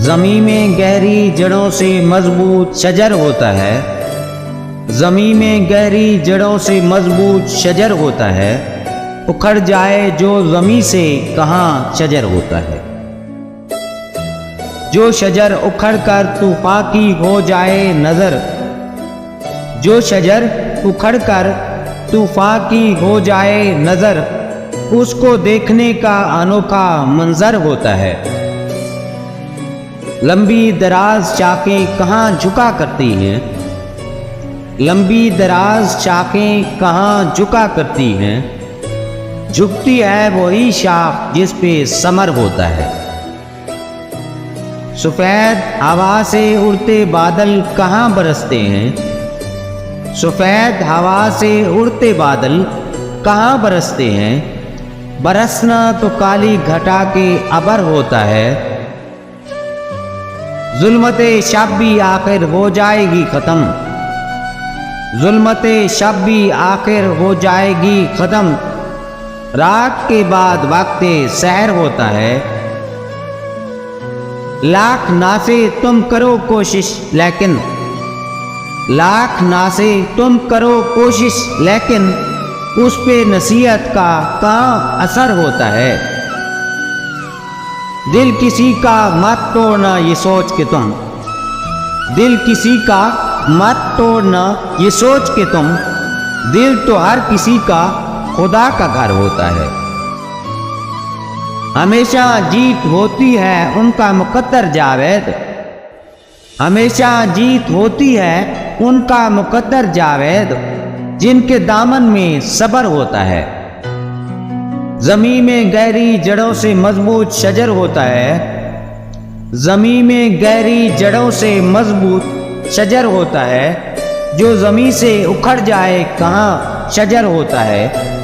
ज़मीं में गहरी जड़ों से मजबूत शजर होता है। ज़मीं में गहरी जड़ों से मजबूत शजर होता है। उखड़ जाए जो ज़मीं से कहाँ शजर होता है। जो शजर उखड़ कर तूफान की हो जाए नज़र, जो शजर उखड़ कर तूफान की हो जाए नज़र, उसको देखने का अनोखा मंजर होता है। लंबी दराज शाखें कहाँ झुका करती हैं, लंबी दराज शाखें कहाँ झुका करती हैं, झुकती है वही शाख जिस पे समर होता है। सफ़ेद हवा से उड़ते बादल कहाँ बरसते हैं, सफ़ेद हवा से उड़ते बादल कहाँ बरसते हैं, बरसना तो काली घटा के अबर होता है। जुल्मते शब भी आखिर हो जाएगी ख़त्म, जुल्मते शब भी आखिर हो जाएगी ख़त्म, रात के बाद वक्ते सहर होता है। लाख नासे तुम करो कोशिश लेकिन, लाख नासे तुम करो कोशिश लेकिन, उस पे नसीहत का कहाँ असर होता है। दिल किसी का मत तोड़ना ये सोच के तुम, दिल किसी का मत तोड़ना ये सोच के तुम, दिल तो हर किसी का खुदा का घर होता है। हमेशा जीत होती है उनका मुकद्दर जावेद, हमेशा जीत होती है उनका मुकद्दर जावेद, जिनके दामन में सब्र होता है। ज़मीं में गहरी जड़ों से मजबूत शजर होता है, ज़मीं में गहरी जड़ों से मजबूत शजर होता है, जो ज़मीं से उखड़ जाए कहाँ शजर होता है।